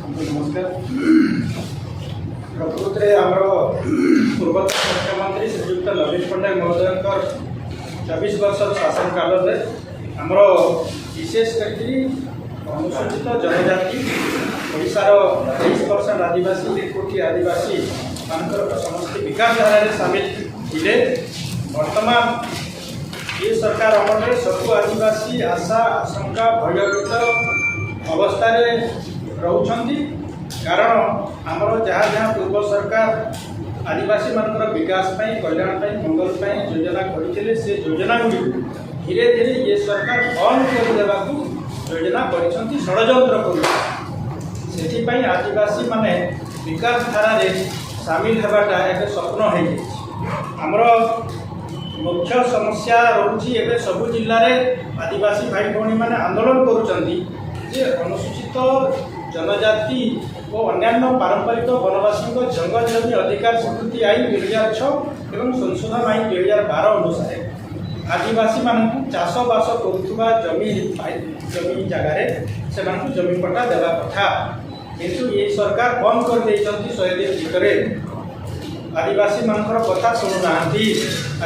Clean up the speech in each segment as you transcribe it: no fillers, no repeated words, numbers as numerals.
नमस्कार। प्रकृत में आम पूर्वतन मुख्यमंत्री श्रीयुक्त नवीन पट्टनायक महोदय 24 वर्ष शासन काल में आमर विशेष करके अनुसूचित जनजाति ओडार 23% आदिवासी 1 कोटी आदिवासी मानकर समस्त विकास धारा सामिल थे। वर्तमान ये सरकार अमल सबू आदिवासी आशा आशंका भयभीत अवस्था रोचंती। कारण आमर जहाँ जहाँ पूर्व सरकार आदिवासी मानकर विकास कल्याण मंगल योजना करते से योजना गुड़ी धीरे धीरे ये सरकार बंद करदेवा योजना कर षड्यंत्र कर आदिवासी माने विकास धारा सामिल होगाटा एक स्वप्न हो आमर मुख्य समस्या रोची एवं सबू जिले में आदिवासी भाई भौणी मैंने आंदोलन करुँच अनुसूचित जनजाति और अन्यान्य पारंपरिक वनवासी जंगल जमी अधिकार स्वीकृति आईन 2006 एवं संशोधन आईन 2012 अनुसार आदिवासी मानक चाषबास करुवा जमी जगार से जमी पट्टा देवा कथा किंतु ये सरकार बंद कर 100 दिन भितर आदिवासी मानकर कथा शुणुना।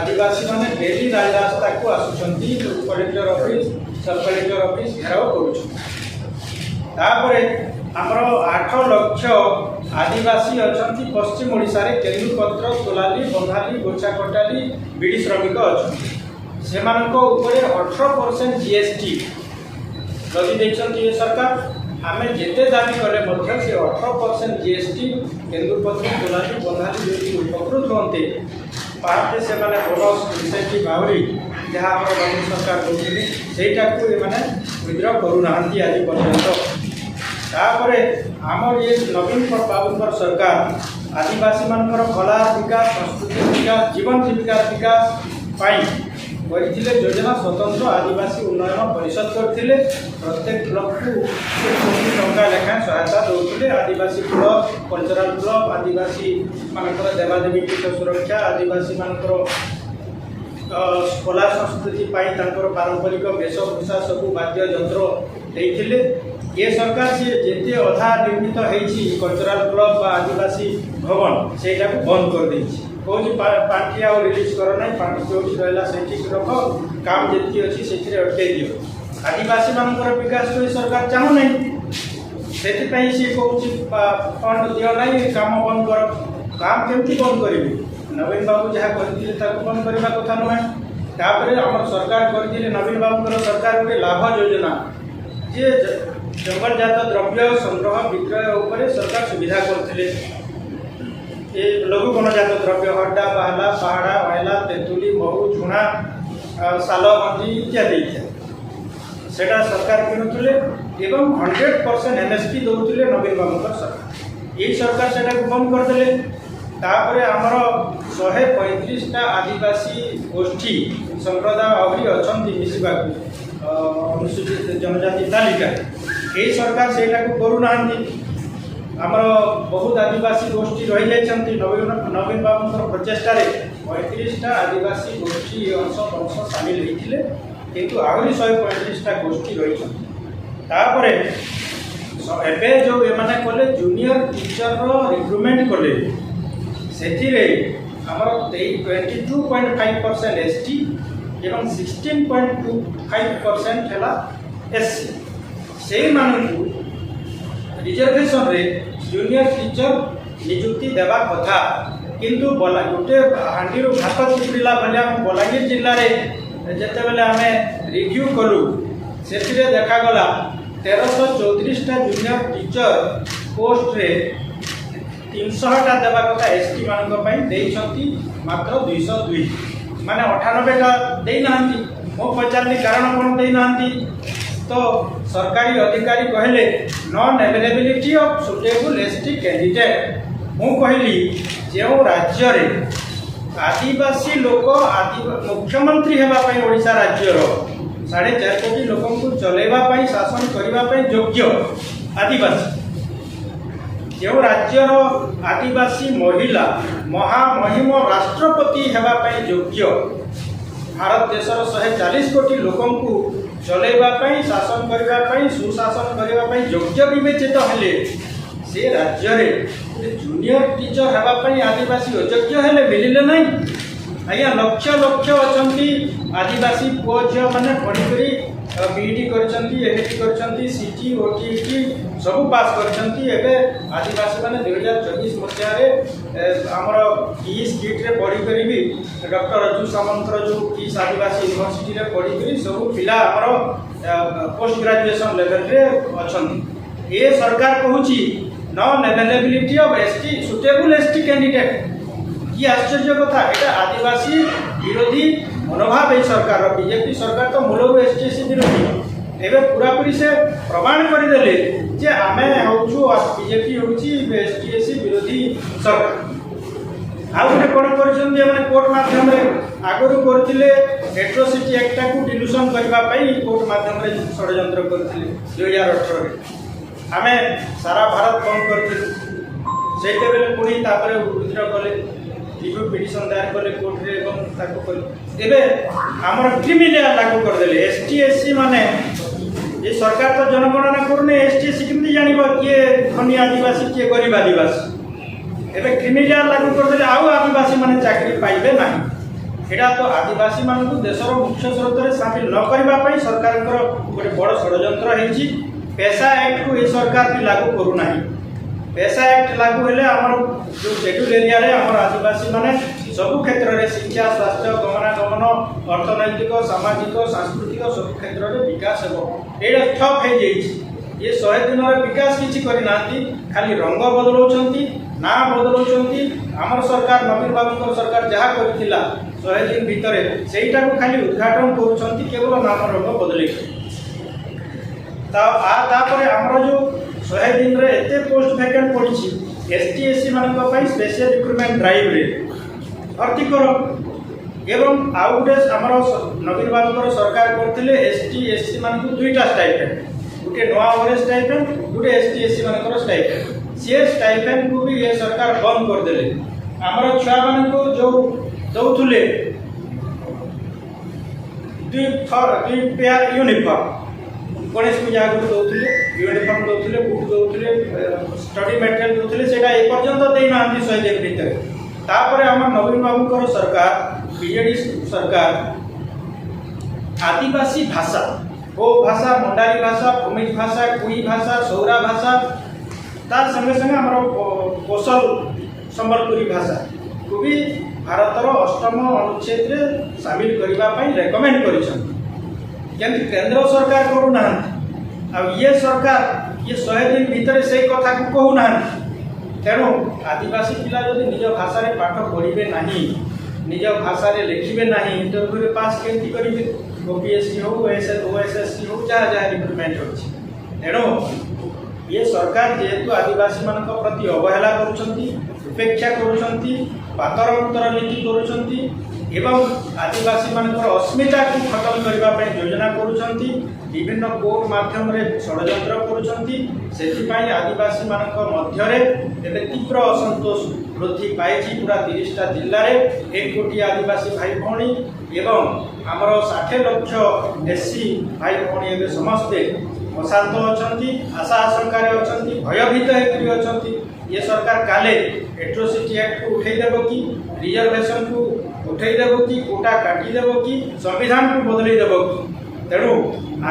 आदिवासी माने डेली राजरास्ता को आसुंच कलेक्टर ऑफिस सब कलेक्टर ऑफिस घेराव कर आमर 8 लाख आदिवासी अच्छा पश्चिम ओडिशा रे केन्दुपत्र तोलाली बंधाली गोछा कटाली बीड़ी श्रमिक अच्छा से 18% जीएसटी लगी देखते ये सरकार आम जिते दाबी कले से 18% जीएसटी केन्दुपत्र तोलाली बंधाली जो उपकृत होते पार्टे से बोनस इनसेंटिव आहरी जहाँ नवीन सरकार करें सहीटा को विद्रह करूना आज पर्यंत। तापर आमर ये नवीन बाबू सरकार आदिवासी मानकर कला विकास संस्कृति विकास जीवन जीविका विकास करते योजना स्वतंत्र आदिवासी उन्नयन परिषद करते प्रत्येक ब्लॉक को 1 कोटी टंका लेखाएं सहायता दौते आदिवासी क्लब कल्चराल क्लब आदिवासी मानकर देवादेवी पीठ सुरक्षा आदिवासी मानकर कला संस्कृति पारंपरिक वेशभूषा सबू वाद्य यंत्र देते। ये सरकार सी जिते अधा निर्मित होती कल्चराल क्लब आदिवासी भवन से बंद कर दी कौन पार्टी आ रिलीज कर ना पार्टी जो रहा से रख काम जी अच्छी से अटकई दियो आदिवासी मानकर विकास को सरकार चाहूना से सी कौन फंड दियो ना काम बंद कर काम केमती बंद करेंगे नवीन बाबू जहाँ करते बंद करने कथा नुहे। तापर आम सरकार करते नवीन बाबू सरकार गोटे लाभ योजना जे जंगलजात द्रव्य संग्रह विक्रय उपरे सरकार सुविधा करते लघु वनजात द्रव्य हड्डा बाहला पहाड़ा वायला तेंतुली महू झुणा साल मंजी इत्यादि से सरकार किणुले एवं 100% एमएसपी दौले नवीन बाबू सरकार यही सरकार से बंद करदे। तापर आमर 135टा आदिवासी गोष्ठी संप्रदाय आहरी अच्छा मिसवा अनुसूचित जनजाति तालिका यही सरकार से करूना। आमर बहुत आदिवासी गोष्ठी रही जाती नवीन बाबू प्रचेषार 35टा आदिवासी गोष्ठी अंश वंश सामिल होते किंतु आहरी 135टा गोष्ठी रही। तापर एबे जो एमाने कले जूनियर टीचर रिक्रुटमेंट कले से आमर 22.5% एसटी एवं 16.25% है एससी से रिजर्वेशन रे जूनियर टीचर नियुक्ति देवा कथा किंतु गोटे हाँडी भात चिपुड़ा भाया बलांगीर जिले में जिते बेले आम रिव्यू कलु से देखागला 1334टा जूनियर टीचर पोस्ट रे 300टा देवा कथा एसटी मानी मात्र 202 माने 98टा देना मो पचारि कारण कौन देना तो सरकारी अधिकारी कहले non availability of suitable ST candidate मु कहली जो राज्य रे आदिवासी लोक मुख्यमंत्री होगापी ओडिशा राज्यर 4.5 कोटी लोक चलैवाई शासन करने योग्य आदिवासी जो राज्यर आदिवासी महिला महामहिम राष्ट्रपति होगापी योग्य भारत देशर 140 कोटी लोक चलैवाई शासन करने सुशासन करने योग्य विवेचित हेले से राज्य रे जूनियर टीचर हेबाई आदिवासी अयोग्य हेले मिलिले नहीं आज्ञा लक्ष लक्ष अच्छा आदिवासी पुओ झी मैंने पढ़ी बीईडी कर सीटी ओटीटी सब पास कर आदिवासी मैंने 2024 मसीह आमर किस किट रे पढ़ी कर भी डॉक्टर रजू सामंतर जो किस आदिवासी यूनिवर्सिटी रे पढ़ी कर सब पिला आमर पोस्ट ग्रेजुएशन लेवल रे अच्छा ये सरकार कहूँ non availability of ST suitable ST candidate कि आश्चर्य कथा यहाँ आदिवासी विरोधी मनोभाव ये सरकार बीजेपी सरकार तो मूलर एसटीएससी विरोधी एवं पूरापूरी से प्रमाण करदे जे आम हूँ बीजेपी हूँ एसटीएससी विरोधी सरकार आउ गोटे कौन कर कोर्ट मध्यम आगुरी करते एट्रोसिटी एक्ट को डिल्यूशन करने कोर्ट मध्यम षड्यंत्र करते 2018 आम सारा भारत बंद कर पुणी विद्रोह कले रिव्यू पिटिशन दायर कले कोर्ट रे कले आमर क्रिमिनल लागू करदे एसटीएससी माने ये सरकार तो जनगणना करूने एसटीएससी केमती जानिब किए धनी आदिवासी किए गरीब आदिवासी एबे क्रिमिनल लागू करदे आउ आदिवासी माने चाकरी पाइबे नाही एटा तो आदिवासी मानकु देशर मुख्य स्रोत रे शामिल न करबा पई सरकार गोटे बड़ षड्यंत्र हेछि पेशा एक्ट को ये सरकार भी लागू करू नाही पेशा एक्ट लागू हेले हमर जो शेड्यूल एरिया रे हमर आदिवासी माने सब क्षेत्र रे शिक्षा स्वास्थ्य गमनागमन अर्थनैतिक सामाजिक सांस्कृतिक सब क्षेत्र रे विकास हेबो एटा ठप हे जेइछि ये 100 दिन रे विकास किछि करि नांती खाली रंग बदलौछंती ना बदलौछंती हमर सरकार नवीन बाबूकर सरकार जहा करिथिला 100 दिन भितरे सेइटा को खाली उद्घाटन करूछंती केवल नाम रंग बदलै तापर आमर जो 100 दिन रे एते पोस्ट वैकेंट पड़ी एसटीएससी मान स्पेशल रिक्रुटमेंट ड्राइव रे भर्ती कर एवं आउ गोटे आमर नवीन बाबूकर सरकार करते एसटीएससी मान दुईटा स्टाइपेंड गोटे नुआ ओरेज स्टाइपेंड गोटे एसटीएससी मान स्टाइपेंड सी स्टाइपेंड को भी ये सरकार बंद करदे आमर छुआ मान जो दौले दुई पेयर यूनिफॉर्म गणेश पूजा आगे दौले यूनिफॉर्म दौले बुट दौले स्टडी मटेरियल दौले से एपर्यंत देना 100 दिन भितर तापर आम नवीन बाबूकर सरकार बीजेडी सरकार आदिवासी भाषा ओ भाषा मंडारी भाषा भूमिज भाषा कुई भाषा सौरा भाषा तार संगे संगे आम कौशल संबलपुरी भाषा को भी भारतर 8म अनुच्छेद रे शामिल करने रेकमेंड कर केंद्र सरकार करूना ये सरकार ये 100 दिन भितर से कथा को कहूना तेणु आदिवासी पिला जदि निज भाषा रे पाठ पढ़े ना निज भाषा रे लिखे ना इंटरव्यू रे पास केमती करेंगे ओपीएससी हो ओएसएससी हो जहाँ जहाँ रिक्रुटमेंट होछि तेणु ये सरकार जेहेतु आदिवासी मान प्रति अवहेला करुछंती उपेक्षा करुछंती पातर नीति करुछंती एवं आदिवासी मानकर अस्मिता को खत्म करने योजना करुछंती विभिन्न कोर्ट माध्यम रे षड्यंत्र करुछंती सेथिपाई आदिवासी मानक मध्यरे एबे तीव्र असंतोष वृद्धि पाइछि पूरा 30टा जिल्ला रे 1 कोटी आदिवासी भाई भौणी एवं आमर 60 लाख एससी भाई भौणी एबे समस्ते अशांत अछंती आशा आशंका रे अछंती भयभीत हेकरी अछंती ये सरकार काले एट्रोसिटी एक्ट को उठै देबो कि रिजर्वेशन को उठै देबो कि कोटा काटी देबो कि संविधान को बदलै देबो तेणु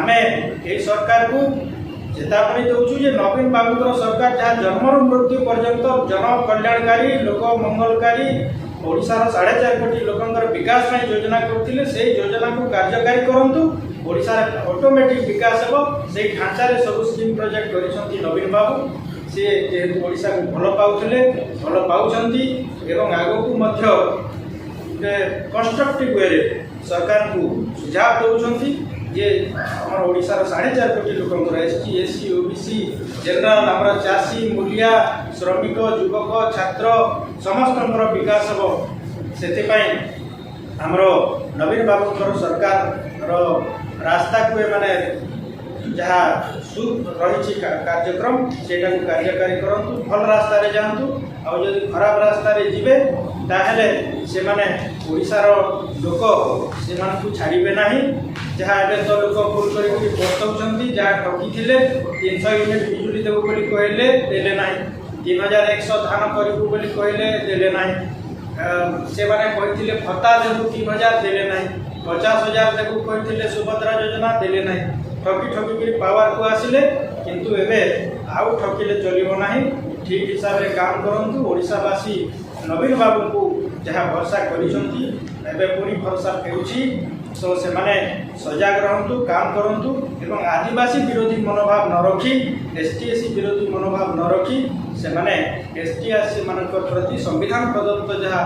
आमे ए सरकार को चेतावनी दउछु जे नवीन बाबूकर सरकार जहाँ जन्मर मृत्यु पर्यंत जन कल्याणकारी लोक मंगलकारी ओडिशार 4.5 कोटी लोकंकर विकास में योजना करथिले से योजना को कार्यकारी करंतु ओडिशार ऑटोमेटिक विकास हेबो से ढांचा रे सब स्कीम प्रोजेक्ट करिसंती नवीन बाबू से जेहेतु ओडिशा को भल पाउथिले भल पाउछंती एवं आगो को मध्य कंस्ट्रक्टिव वे सरकार को सुझाव दउछंती जे हमर ओडिशार 4.5 कोटी लोकंकर एसटी एससी ओबीसी जनरल हमर चासी मूलिया श्रमिक युवक छात्र समस्तंकर विकास हेबो सेते पई हमर नवीन बाबूकर सरकार रास्ता को माने जहाँ रही कार्यक्रम से कार्यकारी करूँ भल रास्ता रे जातु आदि खराब रास्ता रे जीवे ताहले से माने ओडिशार लोक से छाड़े ना जहाँ एवं तो लोक भूल कर बसौं जहाँ ठकी 300 यूनिट बिजुली ଦେବୁ ବୋଲି କହିଲେ ଦେଲେ ନାହିଁ। 3100 ଧାନ କରିବୁ ବୋଲି କହିଲେ ଦେଲେ ନାହିଁ। ସେମାନେ କହିଥିଲେ ଭତ୍ତା ଦେବୁ 3000 ଦେଲେ ନାହିଁ। 50,000 ଦେବୁ କହିଥିଲେ ସୁଭଦ୍ରା ଯୋଜନା ଦେଲେ ନାହିଁ। ଠକି ଠକିକିରି ପାୱାରକୁ ଆସିଲେ, କିନ୍ତୁ ଏବେ ଆଉ ଠକିଲେ ଚଳିବ ନାହିଁ। ଠିକ୍ ହିସାବରେ କାମ କରନ୍ତୁ। ଓଡ଼ିଶାବାସୀ ନବୀନ ବାବୁଙ୍କୁ ଯାହା ଭରସା କରିଛନ୍ତି ଏବେ ପୁଣି ଭରସା ଫେରୁଛି। ତ ସେମାନେ ସଜାଗ ରହନ୍ତୁ, କାମ କରନ୍ତୁ ଏବଂ ଆଦିବାସୀ ବିରୋଧୀ ମନୋଭାବ ନ ରଖି, ST SC ବିରୋଧୀ ମନୋଭାବ ନ ରଖି ସେମାନେ ST SC ମାନଙ୍କ ପ୍ରତି ସମ୍ବିଧାନ ପ୍ରଦତ୍ତ ଯାହା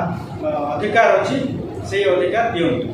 ଅଧିକାର ଅଛି ସେଇ ଅଧିକାର ଦିଅନ୍ତୁ।